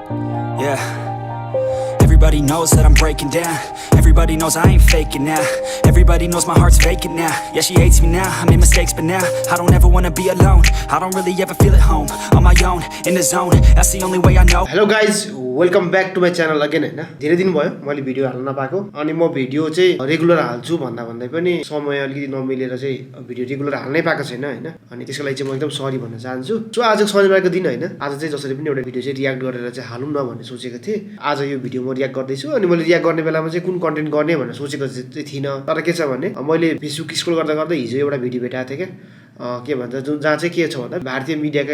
Yeah. Everybody knows that I'm breaking down. Everybody knows I ain't faking now. Everybody knows my heart's vacant now. Yeah, she hates me now, I made mistakes but now I don't ever wanna be alone. I don't really ever feel at home. On my own, in the zone, that's the only way I know. Hello guys, welcome back to my channel again होइन धेरै दिन भयो मैले video हाल्न नपाएको अनि म video चाहिँ रेगुलर हाल्छु भन्दै पनि समय अलिकति नमिलेर चाहिँ भिडियो रेगुलर हाल्नै पाएको छैन होइन अनि त्यसको लागि चाहिँ म एकदम सरी भन्न चाहन्छु सो आज शनिबारको दिन होइन आज चाहिँ जसरी पनि एउटा भिडियो चाहिँ रियाक्ट गरेर चाहिँ हालौँ न भन्ने सोचेको थिएँ आज यो भिडियो म रियाक्ट गर्दैछु अनि मैले रियाक्ट गर्ने बेलामा चाहिँ कुन कन्टेन्ट गर्ने भनेर सोचेको चाहिँ थिइनँ तर के छ भने मैले फेसबुक स्क्रोल गर्दा गर्दा हिजो एउटा भिडियो भेटाएको थिएँ क्या के भन्छ जुन जहाँ चाहिँ के छ भन्दा भारतीय मिडियाका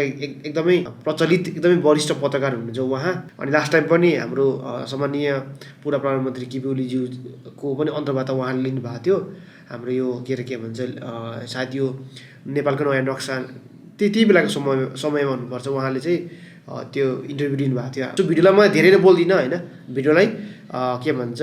एकदमै प्रचलित एकदमै वरिष्ठ पत्रकार हुनुहुन्छ उहाँ अनि लास्ट टाइम पनि हाम्रो सम्माननीय पूर्व प्रधानमन्त्री केपी ओलीज्यूको पनि अन्तर्वार्ता उहाँले लिनुभएको थियो हाम्रो यो के भन्छ सायद यो नेपालको नयाँ नक्सा त्यति बेलाको समयमा हुनुपर्छ उहाँले चाहिँ त्यो इन्टरभ्यू लिनुभएको थियो सो भिडियोलाई म धेरै नै बोल्दिनँ होइन भिडियोलाई के भन्छ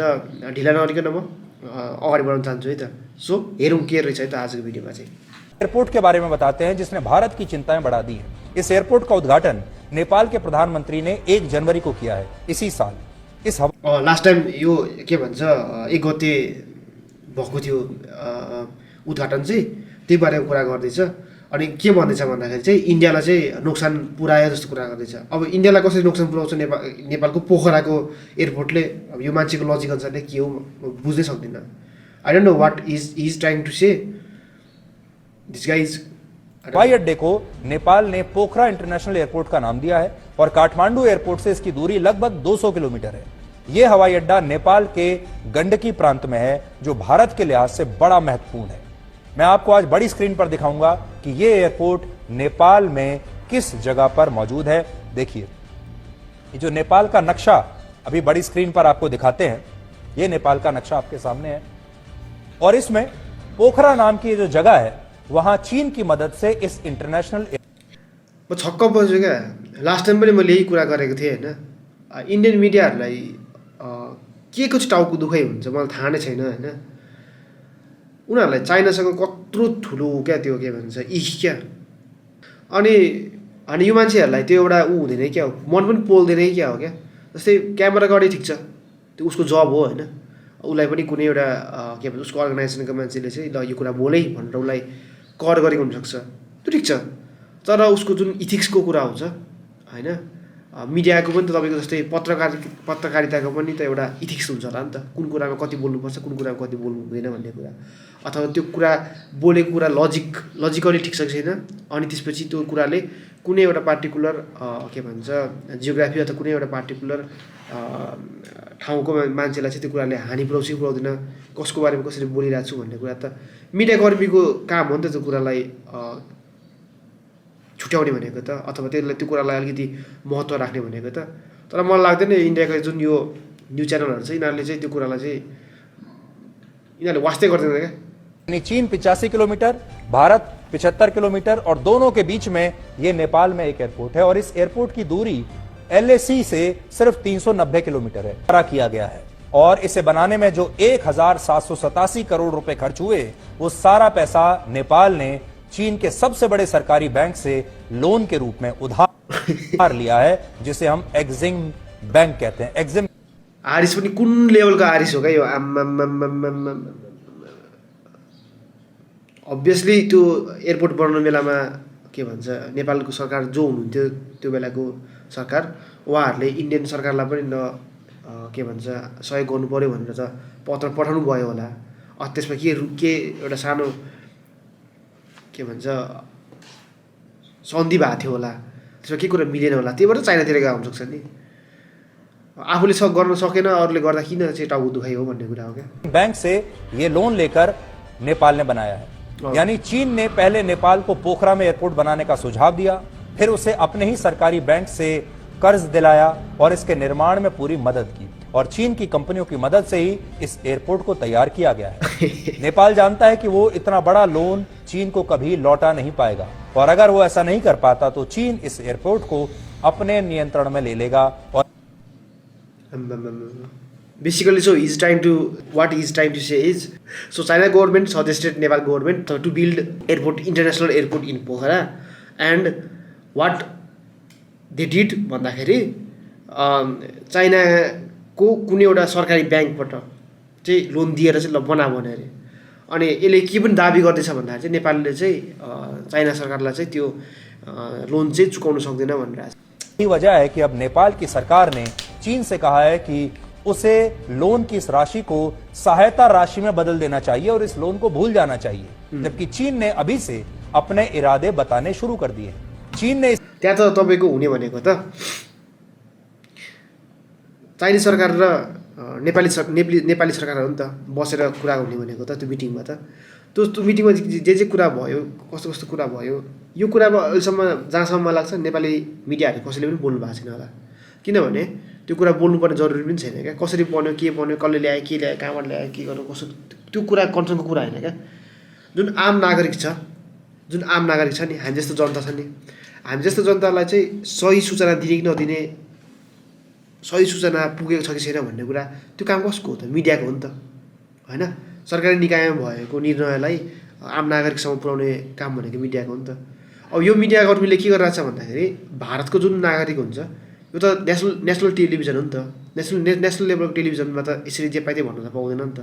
ढिला नगरिकन म अगाडि बढाउन चाहन्छु है त सो हेरौँ के रहेछ है त आजको भिडियोमा चाहिँ एयरपोर्ट के बारे में बताते हैं जिसने भारत की चिंताएं बढ़ा दी हैं। इस एयरपोर्ट का उद्घाटन नेपाल के प्रधानमंत्री ने 1 जनवरी को किया है इसी साल। इस लास्ट टाइम यो के भन्छ 1 गते भएको थियो उद्घाटन चाहिँ त्यही बारेमा कुरा गर्दैछ अनि के भन्दैछ भन्दाखेरि चाहिँ इन्डियालाई चाहिँ नोक्सान पुर्यायो जस्तो कुरा गर्दैछ अब इन्डियालाई कसरी नोक्सान पुर्याउँछ नेपालको पोखराको एयरपोर्टले अब यो मान्छेको लजिक अनुसारले के हो बुझ्नै सक्दिनँ I don't know what is trying to say हवाई अड्डे को नेपाल ने पोखरा इंटरनेशनल एयरपोर्ट का नाम दिया है और काठमांडू एयरपोर्ट से इसकी दूरी लगभग 200 किलोमीटर है। यह हवाई अड्डा नेपाल के गंडकी प्रांत में है जो भारत के लिहाज से बड़ा महत्वपूर्ण है। मैं आपको आज बड़ी स्क्रीन पर दिखाऊंगा कि यह एयरपोर्ट नेपाल में किस जगह पर मौजूद है। देखिए ये जो नेपाल का नक्शा अभी बड़ी स्क्रीन पर आपको दिखाते हैं यह नेपाल का नक्शा आपके सामने है और इसमें पोखरा नाम की जो जगह है वहां चीन की मदद से इस इंटरनेशनल म छक्क पर्छु क्या लास्ट टाइम पनि मैले यही कुरा गरेको थिएँ होइन इन्डियन मिडियाहरूलाई के को चाहिँ टाउको दुखाइ हुन्छ मलाई थाहा नै छैन होइन उनीहरूलाई चाइनासँग कत्रो ठुलो क्या त्यो के भन्छ क्या अनि यो मान्छेहरूलाई त्यो एउटा ऊ हुँदैन क्या हो मन पनि पोल्दैन क्या हो क्या जस्तै क्यामेरा अगाडि ठिक छ त्यो उसको जब हो होइन उसलाई पनि कुनै एउटा के भन्छ उसको अर्गनाइजेसनको मान्छेले चाहिँ ल यो कुरा बोलै भनेर उसलाई कर गरेको हुनसक्छ त्यो ठिक छ तर उसको जुन इथिक्सको कुरा हुन्छ होइन मिडियाको पनि त तपाईँको जस्तै पत्रकारिताको पनि त एउटा इथिक्स हुन्छ होला नि त कुन कुरामा कति बोल्नुपर्छ कुन कुरामा कति बोल्नु हुँदैन भन्ने कुरा अथवा त्यो कुरा बोलेको कुरा लजिकली ठिक छ कि छैन अनि त्यसपछि त्यो कुराले कुनै एउटा पार्टिकुलर के भन्छ जियोग्राफी अथवा कुनै एउटा पार्टिकुलर ठाउँको मान्छेलाई चाहिँ त्यो कुराले हानि पुऱ्याउँछ कि पुऱ्याउँदैन कसको बारेमा कसरी बोलिरहेको छु भन्ने कुरा त मिडियाकर्मीको काम हो नि त त्यो कुरालाई छुट्याउने भनेको त अथवा त्यो कुरालाई अलिकति महत्त्व राख्ने भनेको त तर मलाई लाग्दैन इन्डियाको जुन यो न्युज च्यानलहरू छ यिनीहरूले चाहिँ त्यो कुरालाई चाहिँ यिनीहरूले वास्तै गर्दैन क्या चीन 85 किलोमीटर भारत 75 किलोमीटर और दोनों के बीच में ये नेपाल में एक एयरपोर्ट है और इस एयरपोर्ट की दूरी LAC से सिर्फ 390 किलोमीटर है पूरा किया गया है और इसे बनाने में जो 1787 करोड़ रुपए खर्च हुए वो सारा पैसा नेपाल ने चीन के सबसे बड़े सरकारी बैंक से लोन के रूप में उधार लिया है जिसे हम एक्जिम बैंक कहते हैं। एक्जिम आरिस पनि कुन लेभलको आरिस हो क्या यो अभियसली त्यो एयरपोर्ट बनाउने बेलामा के भन्छ नेपालको सरकार जो हुनुहुन्थ्यो त्यो बेलाको सरकार उहाँहरूले इन्डियन सरकारलाई पनि के भन्छ सहयोग गर्नु पर्यो भनेर त पत्र पठाउनु भयो होला त्यसमा के एउटा सानो के भन्छ सन्धि भएको थियो होला त्यसमा के कुरा मिलेन होला त्यही भएर चाइनातिर गएको हुनसक्छ नि आफूले गर्न सकेन अरूले गर्दा किन चाहिँ टाउको दुखाइ हो भन्ने कुरा हो क्या बैंक से ये लोन लेकर नेपाल ने बनाया है यानी चीन ने पहले नेपाल को पोखरा में एयरपोर्ट बनाने का सुझाव दिया फिर उसे अपने ही सरकारी बैंक से कर्ज दिलाया और इसके निर्माण में पूरी मदद की और चीन की कंपनियों की मदद से ही इस एयरपोर्ट को तैयार किया गया है। नेपाल जानता है कि वो इतना बड़ा लोन चीन को कभी लौटा नहीं पाएगा और अगर वो ऐसा नहीं कर पाता तो चीन इस एयरपोर्ट को अपने नियंत्रण में ले लेगा और basically so he's trying to what he's trying to say is so China government suggested Nepal government to build international airport in Pokhara and what they did भन्दाखेरि चाइनाको कुनै एउटा सरकारी ब्याङ्कबाट चाहिँ लोन दिएर चाहिँ ल बना भने अरे। अनि यसले के पनि दाबी गर्दैछ भन्दाखेरि चाहिँ नेपालले चाहिँ चाइना सरकारलाई चाहिँ त्यो लोन चाहिँ चुकाउन सक्दैन भनेर। यही वजह है कि अब नेपाल की सरकार ने चीन से कहा है कि उसे लोन की इस राशि को सहायता राशि में बदल देना चाहिए और इस लोन को भूल जाना चाहिए, जबकि चीन ने अभी से अपने इरादे बताने शुरू कर दिए। चीन ने त्यहाँ त तपाईँको हुने भनेको त चाइनिज सरकार र नेपाली सरकार हो नि त बसेर कुरा हुने भनेको त त्यो मिटिङमा त त्यो मिटिङमा जे कुरा भयो कस्तो कस्तो कुरा भयो यो कुरामा अहिलेसम्म जहाँसम्म मलाई लाग्छ नेपाली मिडियाहरू कसैले पनि बोल्नु भएको छैन होला। किनभने त्यो कुरा बोल्नुपर्ने जरुरी पनि छैन क्या। कसरी बन्यो कसले ल्यायो के ल्यायो कहाँबाट ल्यायो के गर्नु कसो त्यो कुरा कन्सर्नको कुरा होइन क्या। जुन आम नागरिक छ नि हामी जस्तो जनता छ नि, हामी जस्तो जनतालाई चाहिँ सही सूचना दिने कि नदिने, सही सूचना पुगेको छ कि छैन भन्ने कुरा त्यो काम कसको हो त? मिडियाको हो नि त होइन। सरकारी निकायमा भएको निर्णयलाई आम नागरिकसम्म पुर्याउने काम भनेको मिडियाको हो नि त। अब यो मिडियाकर्मीले के गरिरहेको छ भन्दाखेरि भारतको जुन नागरिक हुन्छ यो त नेसनल टेलिभिजन हो नि त। नेसनल लेभलको टेलिभिजनमा त यसरी जे पाइ त्यही भन्न त पाउँदैन नि त।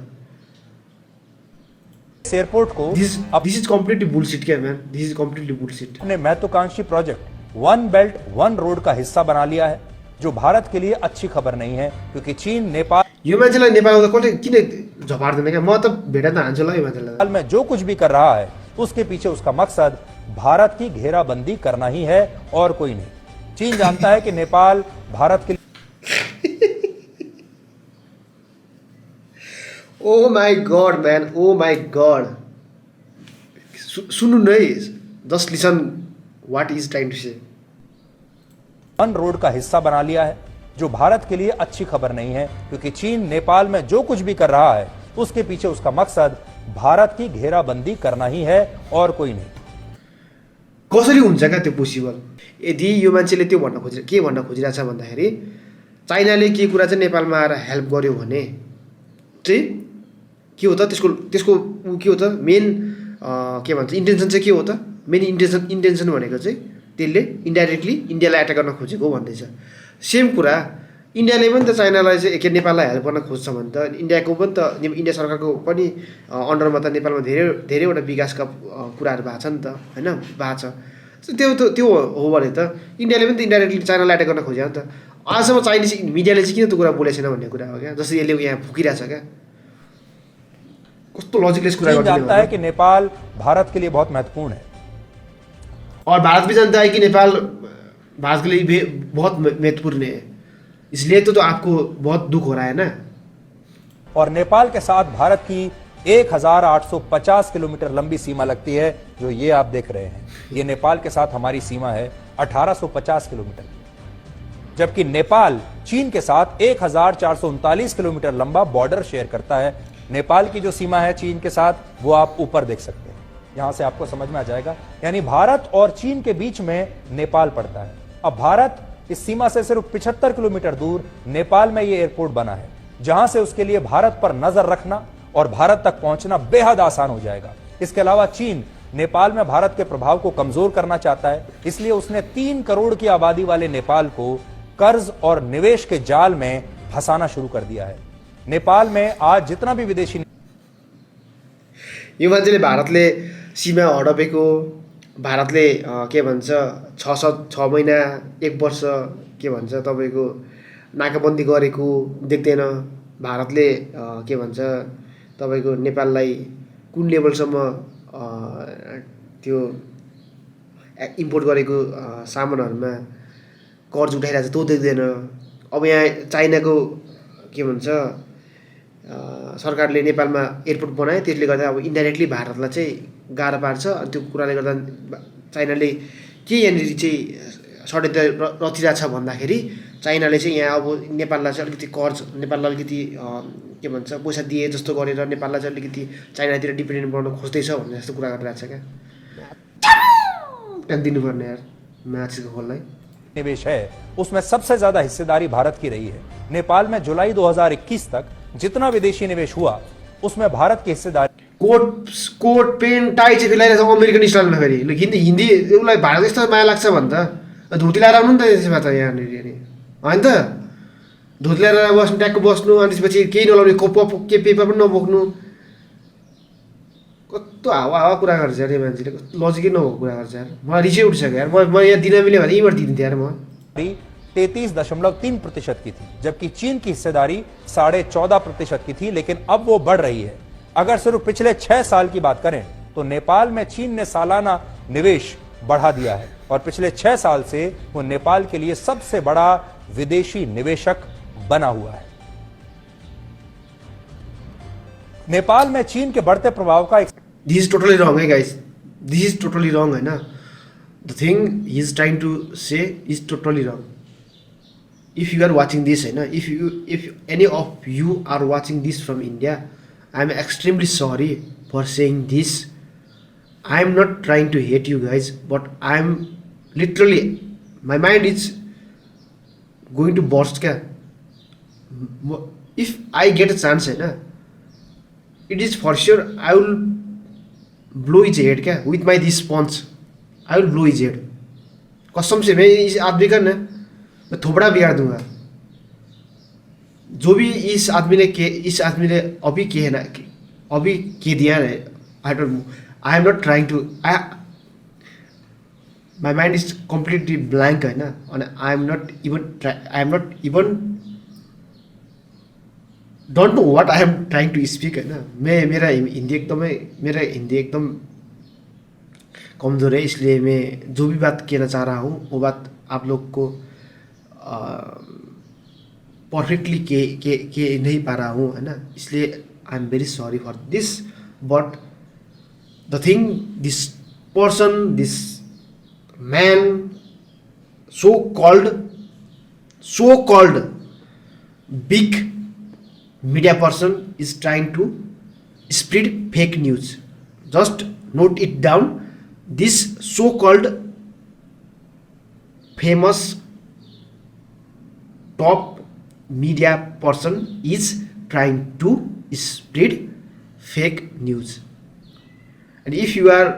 एयरपोर्ट को दिस इज कम्प्लिटली बुलशिट क्या मैन, दिस इज कम्प्लिटली बुलशिट। अपने महत्वाकांक्षी प्रोजेक्ट वन बेल्ट वन रोड का हिस्सा बना लिया है, जो भारत के लिए अच्छी खबर नहीं है, क्योंकि चीन नेपाल यो मान्छेलाई नेपालमा कसले किन झपार्दैन क्या? म त भेट त हान्छु ल यो मान्छेलाई। में जो कुछ भी कर रहा है उसके पीछे उसका मकसद भारत की घेराबंदी करना ही है और कोई नहीं। चीन जानता है कि नेपाल भारत के oh my God man, oh my God. सुन्नु नै, just listen what is trying to say. One road का हिस्सा बना लिया है, जो भारत के लिए अच्छी खबर नहीं है, क्योंकि चीन नेपाल में जो कुछ भी कर रहा है उसके पीछे उसका मकसद भारत की घेराबंदी करना ही है और कोई नहीं। कसरी हुन्छ क्या त्यो पोसिबल? यदि यो मान्छेले त्यो के भन्न खोजिरहेछ भन्दाखेरि चाइनाले के कुरा चाहिँ नेपालमा आएर हेल्प गर्यो भने चाहिँ के हो त? त्यसको के हो त? मेन के भन्छ इन्टेन्सन चाहिँ के हो त? मेन इन्टेन्सन भनेको चाहिँ त्यसले इन्डाइरेक्टली इन्डियालाई एट्याक गर्न खोजेको भन्दैछ। सेम कुरा इन्डियाले पनि त चाइनालाई चाहिँ के नेपाललाई हेल्प गर्न खोज्छ भने त इन्डियाको पनि त इन्डिया सरकारको पनि अन्डरमा त नेपालमा धेरैवटा विकासका कुराहरू भएको छ नि त होइन, भएको छ। त्यो हो भने त इन्डियाले पनि त इन्डाइरेक्टली चाइनालाई एट्याक गर्न खोज्यो नि त। आजसम्म चाइनिज मिडियाले चाहिँ किन त्यो कुरा बोलेको छैन भन्ने कुरा हो क्या। जस्तै यसले यहाँ फुकिरहेछ क्या, कस्तो लजिकलेस कुरा चीन जानता है कि नेपाल भारत के लिए बहुत महत्वपूर्ण है और भारत भी जानता है कि नेपाल भारत के लिए भी बहुत महत्वपूर्ण है, इसलिए तो आपको बहुत दुख हो रहा है ना। और नेपाल के साथ भारत की 1850 किलोमीटर लंबी सीमा लगती है, जो ये आप देख रहे हैं। ये नेपाल के साथ हमारी सीमा है 1850 किलोमीटर, जबकि नेपाल चीन के साथ 1439 किलोमीटर लंबा बॉर्डर शेयर करता है। नेपाल की जो सीमा है चीन के साथ वो आप ऊपर देख सकते हैं, यहां से आपको समझ में आ जाएगा। यानी भारत और चीन के बीच में नेपाल पड़ता है। अब भारत इस सीमा से सिर्फ 75 किलोमीटर दूर नेपाल में ये एयरपोर्ट बना है, जहां से उसके लिए भारत पर नजर रखना और भारत तक पहुंचना बेहद आसान हो जाएगा। इसके अलावा चीन नेपाल में भारत के प्रभाव को कमजोर करना चाहता है, इसलिए उसने 3 करोड़ की आबादी वाले नेपाल को कर्ज और निवेश के जाल में फंसाना शुरू कर दिया है। नेपाल में आज जितना भी विदेशी यो मान्छेले भारतले सीमा हडपेको, भारतले के भन्छ 6 महिना 1 वर्ष के भन्छ तपाईँको नाकाबन्दी गरेको देख्दैन। भारतले के भन्छ तपाईँको नेपाललाई कुन लेभलसम्म त्यो इम्पोर्ट गरेको सामानहरूमा कर्ज उठाइरहेको छ त्यो देख्दैन। अब यहाँ चाइनाको के भन्छ सरकारले नेपालमा एयरपोर्ट बनायो, त्यसले गर्दा अब इन्डाइरेक्टली भारतलाई चाहिँ गाह्रो पार्छ। अनि त्यो कुराले गर्दा चाइनाले के यहाँनिर चाहिँ षड्यन्त्र रचिरहेछ भन्दाखेरि चाइनाले चाहिँ यहाँ अब नेपाललाई चाहिँ अलिकति कर्ज, नेपाललाई अलिकति के भन्छ पैसा दिए जस्तो गरेर नेपाललाई चाहिँ अलिकति चाइनातिर डिपेन्डेन्ट बनाउन खोज्दैछ भन्ने जस्तो कुरा गरिरहेछ क्या। दिनुपर्ने यार माछीको खोललाई। निवेश है उसमें सबसे ज्यादा हिस्सेदारी भारत की रही है। नेपाल में जुलाई 2021 तक जितना विदेशी निवेश हुआ उसमें भारत की हिस्सेदारी कोट पेन्ट टाई चाहिँ फेरि अमेरिकन स्टाइलमा फेरि हिन्दी उसलाई भारत यस्तो माया लाग्छ भने त धोती लाएर आउनु नि त त्यसमा त यहाँनिर होइन त धुत्ल्याएर बस्नु ट्याक्क बस्नु अनि त्यसपछि केही नलाउने के पेपर पनि नबोक्नु कस्तो हावा हावा कुरा गर्छ यार यो मान्छेले कस्तो लजिकै नभएको कुरा गर्छ यार मलाई रिसै उठिसक्यो यार म यहाँ दिन मिल्यो भने यहीँबाट दिन्थेँ यार म 33.3% की थी, जबकि चीन की हिस्सेदारी 14.5% की थी, लेकिन अब वो बढ़ रही है। अगर सिर्फ पिछले 6 साल की बात करें तो नेपाल में चीन ने सालाना निवेश बढ़ा दिया है और पिछले 6 साल से वो नेपाल के लिए सबसे बड़ा विदेशी निवेशक बना हुआ है। नेपाल में चीन के बढ़ते प्रभाव का दिस इज टोटली रङ है guys, this is totally wrong होइन। The thing he is trying to say is totally wrong. If you are watching this होइन, if any of you are watching this from India, I am extremely sorry for saying this. I am not trying to hate you guys, but I am literally my mind is going to burst क्या। If I get a chance होइन, it is for sure I will blow his head क्या with my this sponge. I will blow his head कसम से। मैं इस आदमी का ना मैं थोपड़ा बिगाड़ दूंगा। जो भी इस आदमी ने अभी किए है ना, अभी किए दिया है, I don't know, I am not trying to, my mind is completely blank है ना। और I am not even don't know what I am trying to speak है ना। मेरा हिंदी एकदम कमज़ोर है, इसलिए मैं जो भी बात कहना चाह रहा हूँ वो बात आप लोग को परफेक्टली के नहीं पा रहा हूँ है ना। इसलिए I am very sorry for this. But the thing, this person, this man, so called big media person is trying to spread fake news. Just note it down. This so-called famous top media person is trying to spread fake news. And if you are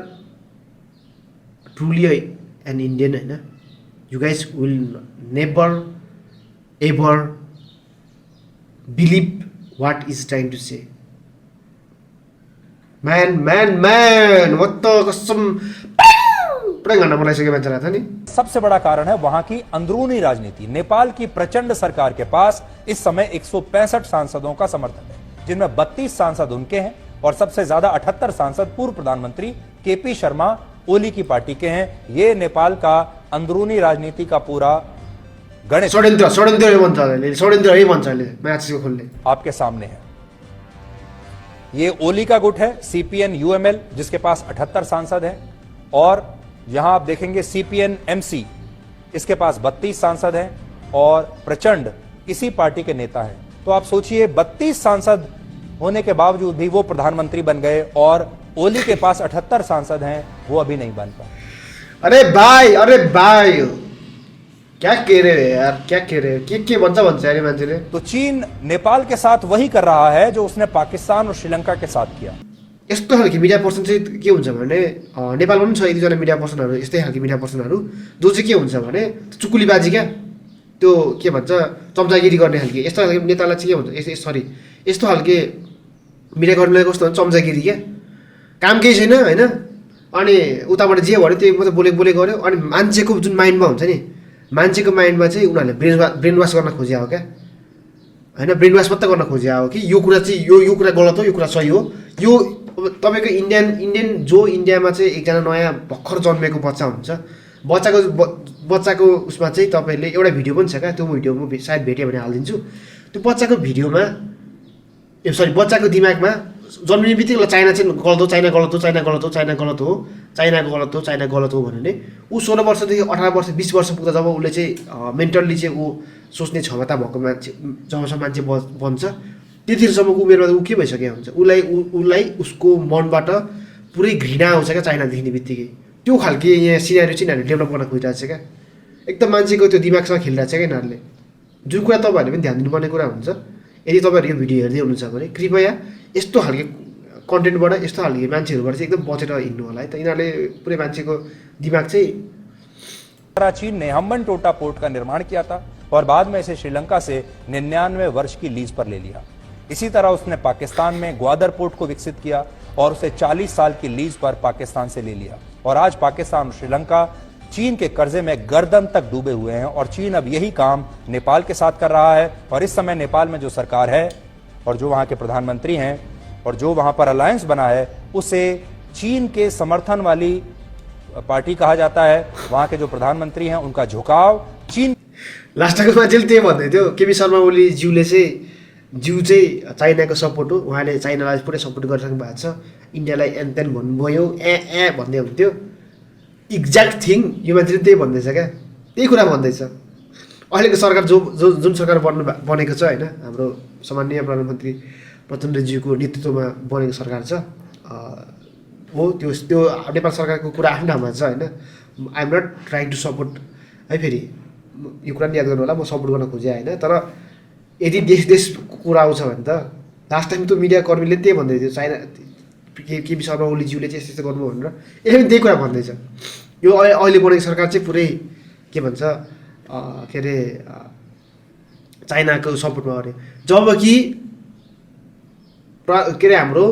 truly an Indian, you guys will never ever believe what is trying to say. Man, what the कसम पड़ेगा ना मलाई सके बंचना था नहीं। सबसे बड़ा कारण है वहां की अंदरूनी राजनीति। नेपाल की प्रचंड सरकार के पास इस समय 165 सांसदों का समर्थन है, जिनमें 32 सांसद उनके हैं और सबसे ज्यादा 78 सांसद पूर्व प्रधानमंत्री केपी शर्मा ओली की पार्टी के हैं। ये नेपाल का अंदरूनी राजनीति का पूरा गणित आपके सामने है। ये ओली का गुट है, सीपीएन यूएमएल, जिसके पास 78 सांसद हैं, और यहां आप देखेंगे सीपीएन एमसी, इसके पास 32 सांसद हैं और प्रचंड इसी पार्टी के नेता हैं। तो आप सोचिए 32 सांसद होने के बावजूद भी वो प्रधानमंत्री बन गए और ओली के पास 78 सांसद हैं, वो अभी नहीं बन पाए। अरे भाई क्या कह रहे हो यार, क्या कह रहे हो, के भन्छ यार मान्छेले। तो चीन नेपाल के साथ वही कर रहा है जो उसने पाकिस्तान और श्रीलंका के साथ किया। यस्तो खालको मिडिया पर्सन चाहिँ के हुन्छ भने नेपालमा पनि छ एक दुईजना मिडिया पर्सनहरू, यस्तै खालको मिडिया पर्सनहरू जो चाहिँ के हुन्छ भने चुकुलीबाजी क्या, त्यो के भन्छ चम्चागिरी गर्ने खालके। यस्तो खालको नेतालाई चाहिँ के भन्छ, यस्तो खालके मिडिया कर्मीलाई कस्तो भन्छ, चम्चागिरी क्या, काम केही छैन होइन। अनि उताबाट जे भन्यो त्यो मतलब बोले गऱ्यो। अनि मान्छेको जुन माइन्डमा हुन्छ नि, मान्छेको माइन्डमा चाहिँ उनीहरूले ब्रेन वास गर्न खोजिया हो क्या होइन, ब्रेन वास मात्रै गर्न खोजिया हो कि यो कुरा चाहिँ यो कुरा गलत हो, यो कुरा सही हो। यो तपाईँको इन्डियन जो इन्डियामा चाहिँ एकजना नयाँ भर्खर जन्मेको बच्चा हुन्छ, बच्चाको उसमा चाहिँ तपाईँले एउटा भिडियो पनि छ क्या, त्यो भिडियो म सायद भेट्यो भने हालिदिन्छु। त्यो बच्चाको भिडियोमा बच्चाको दिमागमा जन्मिने बित्तिकै चाइना चाहिँ गलत हो, चाइना गलत हो, चाइना गलत हो, चाइना गलत हो, चाइना गलत हो, चाइना गलत हो भने ऊ 16 वर्षदेखि 18 वर्ष 20 वर्ष पुग्दा जब उसले चाहिँ मेन्टल्ली चाहिँ ऊ सोच्ने क्षमता भएको मान्छे जबसम्म मान्छे बन्छ, त्यतिसम्मको उमेरमा ऊ के भइसकेको हुन्छ, उसलाई उसको मनबाट पुरै घृणा आउँछ क्या चाइना देख्ने बित्तिकै। त्यो खालके यहाँ सिनारी चाहिँ यिनीहरूले डेभलप गर्न खोजिरहेको छ क्या, एकदम मान्छेको त्यो दिमागसँग खेलिरहेको छ क्या यिनीहरूले। जुन कुरा तपाईँहरूले पनि ध्यान दिनुपर्ने कुरा हुन्छ। यदि तपाईँहरू यो भिडियो हेर्दै हुनुहुन्छ भने कृपया यस्तो खालके कन्टेन्टबाट, यस्तो खालके मान्छेहरूबाट चाहिँ एकदम बचेर हिँड्नु होला है त। यिनीहरूले पुरै मान्छेको दिमाग चाहिँ। चीन ने हम्बनटोटा पोर्ट का निर्माण किया था और बाद में इसे श्रीलंका से 99 वर्ष की लीज पर ले लिया। इसी तरह उसने पाकिस्तान में ग्वादर पोर्ट को विकसित किया और उसे 40 साल की लीज पर पाकिस्तान से ले लिया। और आज पाकिस्तान और श्रीलंका चीन के कर्जे में गर्दन तक डूबे हुए हैं और चीन अब यही काम नेपाल के साथ कर रहा है। और इस समय नेपाल में जो सरकार है और जो वहां के प्रधानमंत्री हैं और जो वहां पर अलायंस बना है उसे चीन के समर्थन वाली पार्टी कहा जाता है। वहां के जो प्रधानमंत्री हैं उनका झुकाव चीन। लास्टको मान्छेले त्यही भन्दै थियो, केपी शर्मा ओली ज्यूले चाहिँ चाइनाको सपोर्ट हो, उहाँले चाइनालाई पुरै सपोर्ट गरिसक्नु भएको छ, इन्डियालाई एन तेन भन्नुभयो, भन्दै हुन्थ्यो। एक्ज्याक्ट थिङ यो मान्छेले त्यही भन्दैछ क्या, त्यही कुरा भन्दैछ। अहिलेको सरकार जुन सरकार बनेको छ होइन, हाम्रो सामान्य प्रधानमन्त्री प्रचण्डज्यूको नेतृत्वमा बनेको सरकार छ हो, त्यो नेपाल सरकारको कुरा आफ्नो ठाउँमा छ होइन। I am not trying to support है, फेरि यो कुरा याद गर्नु होला, म सपोर्ट गर्न खोजेँ होइन। तर यदि देश कुरा आउँछ भने त लास्ट टाइम त मिडिया कर्मीले त्यही भन्दै थियो, चाइना केपी शर्मा ओलीज्यूले चाहिँ यस्तो गर्नु भनेर, यसले पनि त्यही कुरा भन्दैछ। यो अहिले बनेको सरकार चाहिँ पुरै के भन्छ के अरे चाइनाको सपोर्टमा अरे, जबकि के अरे हाम्रो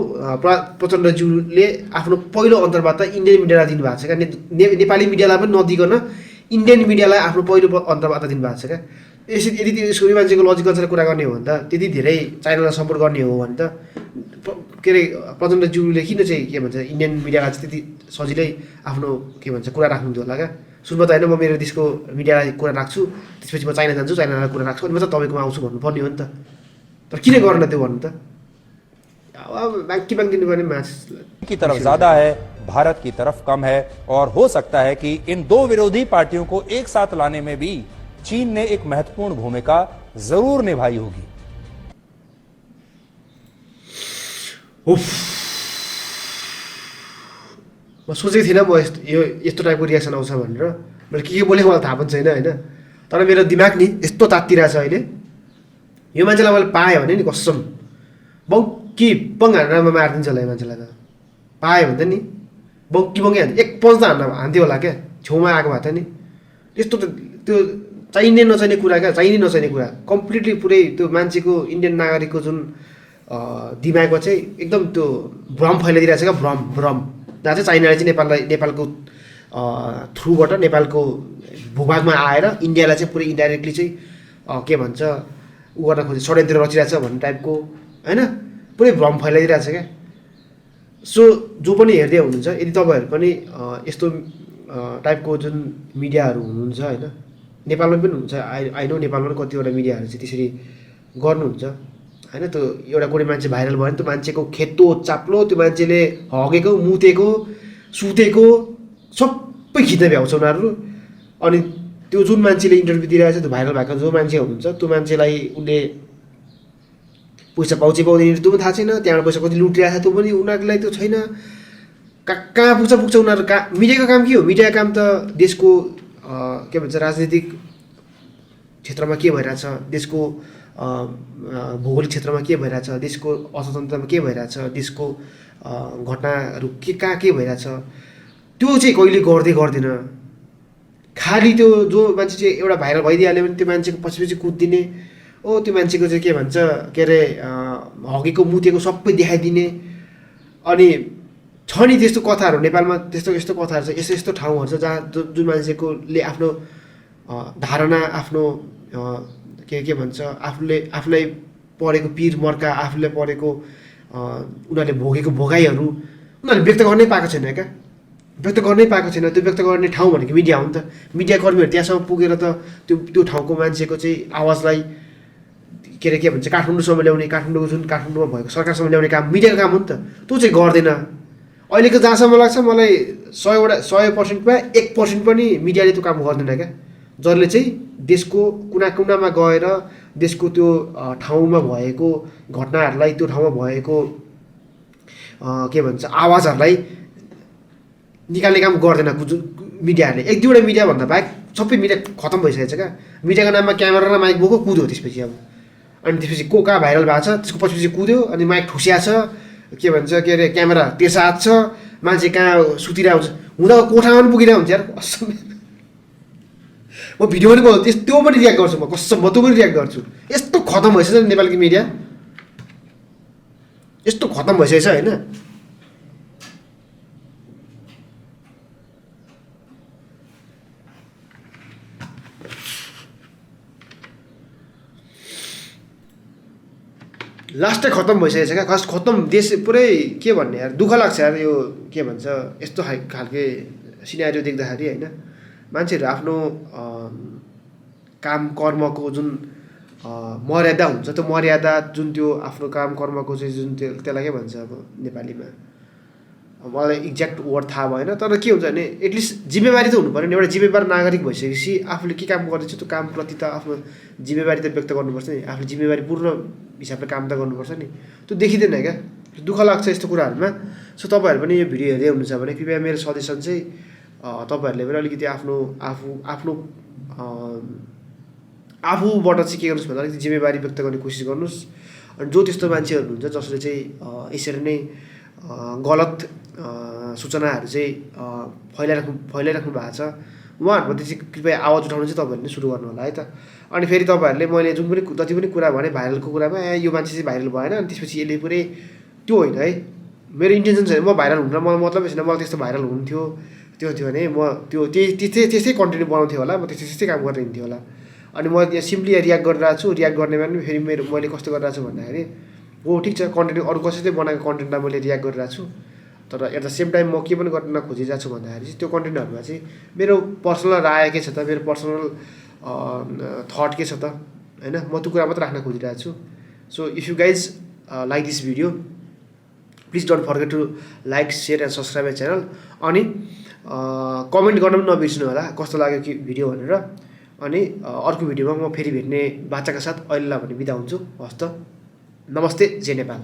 प्रचण्डज्यूले आफ्नो पहिलो अन्तर्वार्ता इन्डियन मिडियालाई दिनुभएको छ क्या, नेपाली मिडियालाई पनि नदिकन इन्डियन मिडियालाई आफ्नो पहिलो अन्तर्वार्ता दिनुभएको छ क्या। यदि यसको मान्छेको लजिक अनुसार कुरा गर्ने हो भने त त्यति धेरै चाइनालाई सपोर्ट गर्ने हो भने त के अरे प्रचण्डज्यूले किन चाहिँ के भन्छ इन्डियन मिडियालाई चाहिँ त्यति सजिलै आफ्नो के भन्छ कुरा राख्नुहुन्थ्यो होला क्या। सुरुमा त होइन, म मेरो देशको मिडियालाई कुरा राख्छु, त्यसपछि म चाइना जान्छु, चाइनालाई कुरा राख्छु, अनि म त तपाईँकोमा आउँछु भन्नुपर्ने हो नि त। तर किन गर्न त्यो भन्नु त, बाँकी दिनुपर्ने मास की तरफ ज्यादा है, भारत की तरफ कम है। और हो सकता है कि इन दो विरोधी पार्टियों को एक साथ लाने में भी चीन ने एक महत्वपूर्ण भूमिका जरूर निभाई होगी। म सोचेको थिइनँ म यस्तो टाइपको रियाक्सन आउँछ भनेर। मैले के बोलेको मलाई थाहा पनि छैन होइन, तर मेरो दिमाग नि यस्तो तात्तिरहेछ अहिले। यो मान्छेलाई मैले पाएँ भने नि कसम बङ्की बङ हान्नमा मारिदिन्छ होला यो मान्छेलाई त। पाएँ भने त नि बङ्की हान्छ, एक पन्च त हान्थ्यो होला क्या, छेउमा आएको भए त नि। यस्तो त त्यो चाहिने नचाहिने कुरा क्या, चाहिने नचाहिने कुरा कम्प्लिटली पुरै त्यो मान्छेको इन्डियन नागरिकको जुन दिमागमा चाहिँ एकदम त्यो भ्रम फैलाइदिरहेको छ क्या, भ्रम जहाँ चाहिँ चाइनाले चाहिँ नेपालको थ्रुबाट नेपालको भूभागमा आएर इन्डियालाई चाहिँ पुरै इन्डाइरेक्टली चाहिँ के भन्छ उ गर्न खोज्छ, षड्यन्त्र रचिरहेछ भन्ने टाइपको होइन, पुरै भ्रम फैलाइदिरहेको छ क्या। सो जो पनि हेर्दै हुनुहुन्छ, यदि तपाईँहरू पनि यस्तो टाइपको जुन मिडियाहरू हुनुहुन्छ होइन, नेपालमा पनि हुन्छ, आई नो नेपालमा पनि कतिवटा मिडियाहरू चाहिँ त्यसरी गर्नुहुन्छ होइन। त्यो एउटा कुनै मान्छे भाइरल भयो भने त्यो मान्छेको खेतो चाप्लो, त्यो मान्छेले हगेको मुतेको सुतेको सबै खिच्न भ्याउँछ उनीहरू। अनि त्यो जुन मान्छेले इन्टरभ्यू दिइरहेको छ, त्यो भाइरल भएको जो मान्छे हुनुहुन्छ, त्यो मान्छेलाई उसले पैसा पाउँछ पाउँदैन त्यो पनि थाहा छैन, त्यहाँबाट पैसा कति लुटिरहेको छ त्यो पनि उनीहरूलाई त्यो छैन। कहाँ पुग्छ उनीहरू मिडियाको काम के हो? मिडियाको काम त देशको के भन्छ राजनीतिक क्षेत्रमा के भइरहेछ, देशको भौगोलिक क्षेत्रमा के भइरहेछ, देशको अर्थतन्त्रमा के भइरहेछ, देशको घटनाहरू कहाँ के भइरहेछ त्यो चाहिँ कहिले गर्दैन। खालि त्यो जो मान्छे चाहिँ एउटा भाइरल भइदिइहाल्यो भने त्यो मान्छेको पछि कुदिदिने, त्यो मान्छेको चाहिँ के भन्छ के अरे हगेको मुतेको सबै देखाइदिने। अनि छ नि त्यस्तो कथाहरू नेपालमा, यस्तो कथाहरू छ, यस्तो ठाउँहरू छ जहाँ जुन मान्छेकोले आफ्नो धारणा, आफ्नो के भन्छ आफूलाई परेको पिर मर्का, आफूले परेको उनीहरूले भोगेको भोगाइहरू उनीहरूले व्यक्त गर्नै पाएको छैन क्या, व्यक्त गर्नै पाएको छैन। त्यो व्यक्त गर्ने ठाउँ भनेको मिडिया हो नि त। मिडिया कर्मीहरू त्यहाँसम्म पुगेर त त्यो ठाउँको मान्छेको चाहिँ आवाजलाई के भन्छ काठमाडौँसम्म ल्याउने, काठमाडौँमा भएको सरकारसम्म ल्याउने काम मिडियाको काम हो नि त। त्यो चाहिँ गर्दैन। अहिलेको जहाँसम्म लाग्छ मलाई 100%मा 1% पनि मिडियाले त्यो काम गर्दैन क्या, जसले चाहिँ देशको कुना कुनामा गएर देशको त्यो ठाउँमा भएको घटनाहरूलाई, त्यो ठाउँमा भएको के भन्छ आवाजहरूलाई निकाल्ने काम गर्दैन मिडियाहरूले। एक दुईवटा मिडिया भन्दा बाहेक सबै मिडिया खतम भइसकेको छ क्या। मिडियाको नाममा क्यामेरा र माइक बोक्यो कुद्यो त्यसपछि अब, अनि त्यसपछि को कहाँ भाइरल भएको छ त्यसको पछि कुद्यो, अनि माइक ठुस्या छ, के भन्छ के अरे क्यामेरा तेर्सात छ, मान्छे कहाँ सुतिरहेको हुन्छ, हुँदा कोठामा पनि पुगिरहेको हुन्छ यार। म भिडियो पनि बनाउँछु त्यो पनि रियाक्ट गर्छु म कसम म त्यो पनि रियाक्ट गर्छु यस्तो खतम भइसक्छ नेपालको मिडिया यस्तो खतम भइसकेछ होइन लास्टै खतम भइसकेछ क्या खास खतम देश पुरै के भन्ने यार दुःख लाग्छ यार यो के भन्छ यस्तो खालके सिनारियो देख्दाखेरि होइन मान्छेहरू आफ्नो काम कर्मको जुन मर्यादा हुन्छ त्यो मर्यादा जुन त्यो आफ्नो काम कर्मको चाहिँ जुन त्यसलाई के भन्छ अब नेपालीमा मलाई एक्ज्याक्ट वर्ड थाहा भएन तर के हुन्छ भने एटलिस्ट जिम्मेवारी त हुनु पऱ्यो नि एउटा जिम्मेवार नागरिक भइसकेपछि आफूले के काम गर्दैछ त्यो कामप्रति त आफ्नो जिम्मेवारी त व्यक्त गर्नुपर्छ नि आफूले जिम्मेवारी पूर्ण हिसाबले काम त गर्नुपर्छ नि त्यो देखिँदैन क्या दुःख लाग्छ यस्तो कुराहरूमा सो तपाईँहरू पनि यो भिडियो हेर्दै हुनुहुन्छ भने कृपया मेरो सजेसन चाहिँ तपाईँहरूले पनि अलिकति आफूबाट चाहिँ के गर्नुहोस् भन्दा अलिकति जिम्मेवारी व्यक्त गर्ने कोसिस गर्नुहोस् अनि जो त्यस्तो मान्छेहरू हुन्छ जसले चाहिँ यसरी नै गलत सूचनाहरू चाहिँ फैलाइराख्नु भएको छ उहाँहरूप्रति चाहिँ कृपया आवाज उठाउनु चाहिँ तपाईँहरूले सुरु गर्नु होला है त अनि फेरि तपाईँहरूले मैले जुन पनि जति पनि कुरा भने भाइरलको कुरामा यो मान्छे चाहिँ भाइरल भएन अनि त्यसपछि यसले पुरै त्यो होइन है मेरो इन्टेन्सन छैन म भाइरल हुन मलाई मतलबै छैन मलाई त्यस्तो भाइरल हुन्थ्यो त्यो थियो भने म त्यो त्यस्तै कन्टेन्ट बनाउँथेँ होला म त्यस्तै काम गरेर हिँड्थेँ होला अनि म यहाँ सिम्पली रियाक्ट गरिरहेको छु रियाक्ट गर्ने पनि फेरि मैले कस्तो गरिरहेको छु भन्दाखेरि हो ठिक छ कन्टेन्ट अरू कसैले बनाएको कन्टेन्टलाई मैले रियाक्ट गरिरहेको छु तर एट द सेम टाइम म के पनि गर्न खोजिरहेको छु भन्दाखेरि चाहिँ त्यो कन्टेन्टहरूमा चाहिँ मेरो पर्सनल राय के छ त मेरो पर्सनल थट के छ त होइन म त्यो कुरा मात्र राख्न खोजिरहेको छु so if you guys like this video please don't forget to like share and subscribe my channel अनि कमेन्ट गर्न पनि नबिर्सिनु होला कस्तो लाग्यो कि भिडियो भनेर अनि अर्को भिडियोमा म फेरि भेट्ने बाचाका साथ अहिलेलाई भने बिदा हुन्छु हस् त नमस्ते जय नेपाल